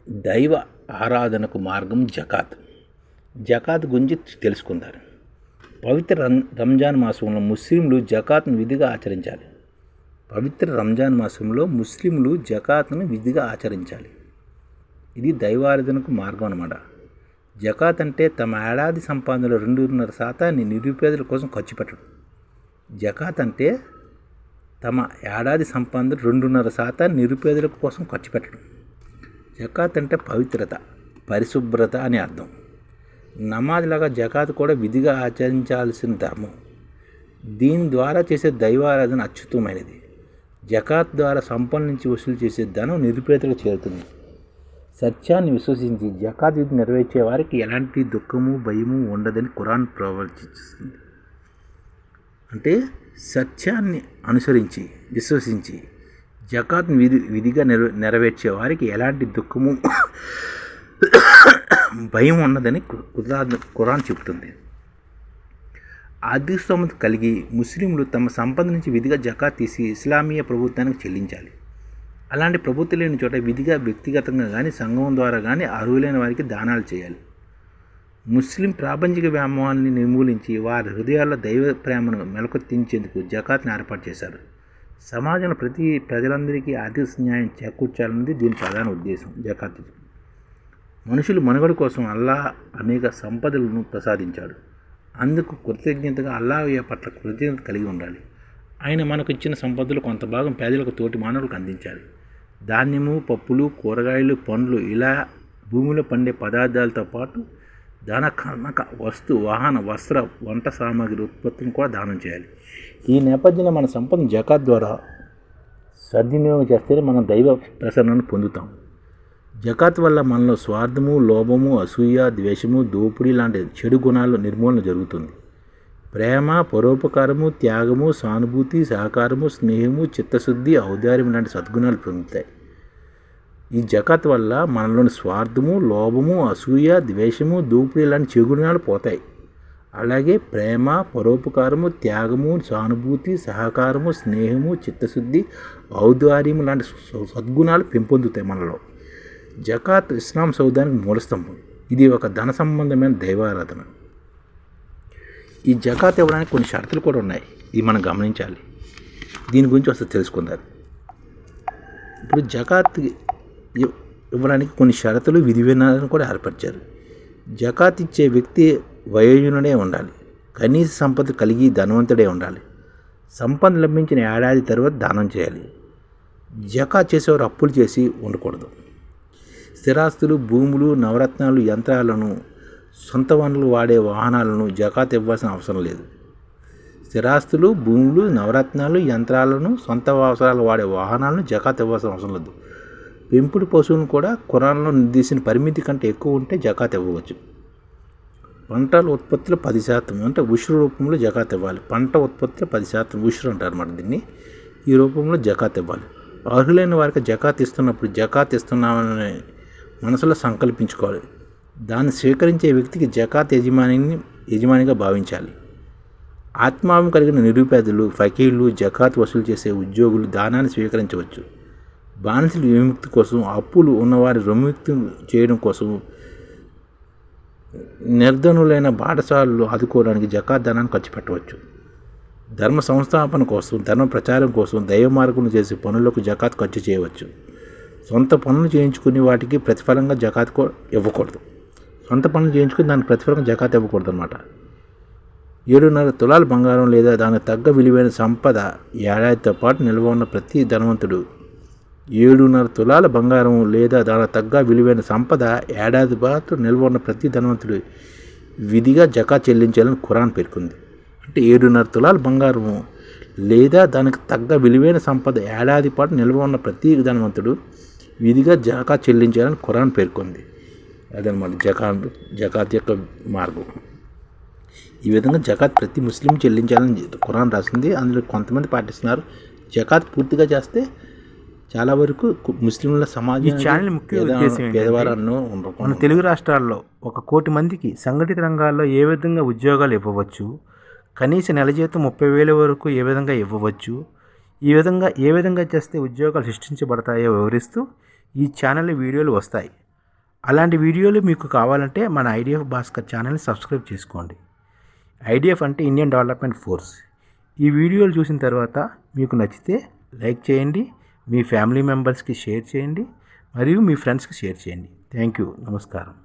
దైవ ఆరాధనకు మార్గం జకాత్. జకాత్ గురించి తెలుసుకుందారు. పవిత్ర రంజాన్ మాసంలో ముస్లింలు జకాత్ను విధిగా ఆచరించాలి. పవిత్ర రంజాన్ మాసంలో ముస్లింలు జకాత్ను విధిగా ఆచరించాలి. ఇది దైవారాధనకు మార్గం అన్నమాట. జకాత్ అంటే తమ ఏడాది సంపాదనలో 2.5% నిరుపేదల కోసం ఖర్చు పెట్టడం. జకాత్ అంటే తమ ఏడాది సంపాదనలో 2.5% నిరుపేదల కోసం ఖర్చు పెట్టడం. జకాత్ అంటే పవిత్రత, పరిశుభ్రత అని అర్థం. నమాజ్ లాగా జకాత్ కూడా విధిగా ఆచరించాల్సిన ధర్మం. దీని ద్వారా చేసే దైవారాధన అత్యుత్తమైనది. జకాత్ ద్వారా సంపన్నుల నుంచి వసూలు చేసే ధనం నిరుపేదలకు చేరుతుంది. సత్యాన్ని విశ్వసించి జకాత్ విధి నెరవేర్చే వారికి ఎలాంటి దుఃఖము, భయము ఉండదని ఖురాన్ ప్రవచిస్తుంది. అంటే సత్యాన్ని అనుసరించి విశ్వసించి జకాత్ విధిగా నెరవేర్చే వారికి ఎలాంటి దుఃఖము, భయం ఉన్నదని ఖురాన్ చెబుతుంది. ఆర్థిక స్తోమత కలిగి ముస్లింలు తమ సంపద నుంచి విధిగా జకాత్ తీసి ఇస్లామీయ ప్రభుత్వానికి చెల్లించాలి. అలాంటి ప్రభుత్వం లేని చోట విధిగా వ్యక్తిగతంగా కానీ సంఘం ద్వారా కానీ అర్హులైన వారికి దానాలు చేయాలి. ముస్లిం ప్రాపంచిక వ్యామోహాన్ని నిర్మూలించి వారి హృదయాల్లో దైవ ప్రేమను మెలకొత్తించేందుకు జకాత్ని ఏర్పాటు చేశారు. సమాజంలో ప్రజలందరికీ ఆర్థిక న్యాయం చేకూర్చాలన్నది దీని ప్రధాన ఉద్దేశం. జకాత్ మనుషులు మనుగడ కోసం అల్లాహ్ అనేక సంపదలను ప్రసాదించాడు. అందుకు కృతజ్ఞతగా అల్లాహ్ పట్ల కృతజ్ఞత కలిగి ఉండాలి. ఆయన మనకు ఇచ్చిన సంపదలు కొంత భాగం పేదలకు, తోటి మానవులకు అందించాలి. ధాన్యము, పప్పులు, కూరగాయలు, పండ్లు ఇలా భూమిలో పండే పదార్థాలతో పాటు ధన, కనక, వస్తు, వాహన, వస్త్ర, వంట సామాగ్రి ఉత్పత్తిని కూడా దానం చేయాలి. ఈ నేపథ్యంలో మన సంపదను జకాత్ ద్వారా సద్వినియోగం చేస్తేనే మనం దైవ ప్రసన్నను పొందుతాం. జకాత్ వల్ల మనలో స్వార్థము, లోభము, అసూయ, ద్వేషము, దోపిడీ లాంటి చెడు గుణాల నిర్మూలన జరుగుతుంది. ప్రేమ, పరోపకారము, త్యాగము, సానుభూతి, సహకారము, స్నేహము, చిత్తశుద్ధి, ఔదార్యం లాంటి సద్గుణాలు పొందుతాయి. ఈ జకాత్ వల్ల మనలోని స్వార్థము, లోభము, అసూయ, ద్వేషము, దోపిడీ లాంటి చెడు గుణాలు పోతాయి. అలాగే ప్రేమ, పరోపకారము, త్యాగము, సానుభూతి, సహకారము, స్నేహము, చిత్తశుద్ధి, ఔదార్యం లాంటి సద్గుణాలు పెంపొందుతాయి మనలో. జకాత్ ఇస్లాం సౌదానికి మూలస్తంభం. ఇది ఒక ధన సంబంధమైన దైవారాధన. ఈ జకాత్ ఇవ్వడానికి కొన్ని షరతులు కూడా ఉన్నాయి. ఇది మనం గమనించాలి. దీని గురించి వస్తే తెలుసుకుందాం. ఇప్పుడు జకాత్ ఇవ్వడానికి కొన్ని షరతులు, విధి విధానాలను కూడా ఏర్పరిచారు. జకాత్ ఇచ్చే వ్యక్తి వయోజనుడే ఉండాలి. కనీస సంపద కలిగి ధనవంతుడే ఉండాలి. సంపద లభించిన ఏడాది తర్వాత దానం చేయాలి. జకాత్ చేసేవారు అప్పులు చేసి ఉండకూడదు. స్థిరాస్తులు, భూములు, నవరత్నాలు, యంత్రాలను, సొంత వనరులు వాడే వాహనాలను జకాత్ ఇవ్వాల్సిన అవసరం లేదు. స్థిరాస్తులు, భూములు, నవరత్నాలు, యంత్రాలను, సొంత అవసరాలు వాడే వాహనాలను జకాత్ ఇవ్వాల్సిన అవసరం లేదు. పెంపుడు పశువులను కూడా ఖురాన్లో నిర్దేశించిన పరిమితి కంటే ఎక్కువ ఉంటే జకాత్ ఇవ్వవచ్చు. పంటల ఉత్పత్తిలో 10% అంటే ఉషురు రూపంలో జకాత్ ఇవ్వాలి. పంట ఉత్పత్తిలో 10% ఉషురు అంటారు అన్నమాట దీన్ని. ఈ రూపంలో జకాత్ ఇవ్వాలి. అర్హులైన వారికి జకాత్ ఇస్తున్నప్పుడు జకాత్ ఇస్తున్నామని మనసులో సంకల్పించుకోవాలి. దాన్ని స్వీకరించే వ్యక్తికి జకాత్ యజమానిగా భావించాలి. ఆత్మావం కలిగిన నిరుపేదలు, ఫకీర్లు, జకాత్ వసూలు చేసే ఉద్యోగులు దానాన్ని స్వీకరించవచ్చు. బానిసల విముక్తి కోసం, అప్పులు ఉన్నవారి విముక్తి చేయడం కోసం, నిర్ధనులైన బాటసారులు ఆదుకోవడానికి జకాత్ ధనాన్ని ఖర్చు పెట్టవచ్చు. ధర్మ సంస్థాపన కోసం, ధర్మ ప్రచారం కోసం, దైవ మార్గం చేసే పనులకు జకాత్ ఖర్చు చేయవచ్చు. సొంత పనులు చేయించుకుని వాటికి ప్రతిఫలంగా జకాత్ ఇవ్వకూడదు. సొంత పనులు చేయించుకుని దానికి ప్రతిఫలంగా జకాత్ ఇవ్వకూడదు అన్నమాట. 7.5 తులాల బంగారం లేదా దానికి తగ్గ విలువైన సంపద ఏడాదితో పాటు నిల్వ ఉన్న ప్రతి ధనవంతుడు 7.5 తులాల బంగారం లేదా దానికి తగ్గ విలువైన సంపద ఏడాది పాటు నిల్వ ఉన్న ప్రతి ధనవంతుడు విధిగా జకాత్ చెల్లించాలని ఖురాన్ పేర్కొంది. అంటే 7.5 తులాల బంగారము లేదా దానికి తగ్గ విలువైన సంపద ఏడాది పాటు నిల్వ ఉన్న ప్రతి ధనవంతుడు విధిగా జకాత్ చెల్లించాలని ఖురాన్ పేర్కొంది. అదనమాట జకాత్ యొక్క మార్గం. ఈ విధంగా జకాత్ ప్రతి ముస్లిం చెల్లించాలని ఖురాన్ రాసింది. అందులో కొంతమంది పాటిస్తున్నారు. జకాత్ పూర్తిగా చేస్తే చాలా వరకు ముస్లింల సమాజం పేదవారన్నో ఉండరు. మన తెలుగు రాష్ట్రాల్లో 1 కోటి మందికి సంఘటిత రంగాల్లో ఏ విధంగా ఉద్యోగాలు ఇవ్వవచ్చు, కనీస నెల జీతం 30,000 వరకు ఏ విధంగా ఇవ్వవచ్చు, ఏ విధంగా చేస్తే ఉద్యోగాలు సృష్టించబడతాయో వివరిస్తూ ఈ ఛానల్ వీడియోలు వస్తాయి. అలాంటి వీడియోలు మీకు కావాలంటే మన ఐడిఎఫ్ భాస్కర్ ఛానల్ని సబ్స్క్రైబ్ చేసుకోండి. ఐడిఎఫ్ అంటే ఇండియన్ డెవలప్మెంట్ ఫోర్స్. ఈ వీడియోలు చూసిన తర్వాత మీకు నచ్చితే లైక్ చేయండి, మీ ఫ్యామిలీ మెంబర్స్కి షేర్ చేయండి మరియు మీ ఫ్రెండ్స్కి షేర్ చేయండి. Thank you. నమస్కారం.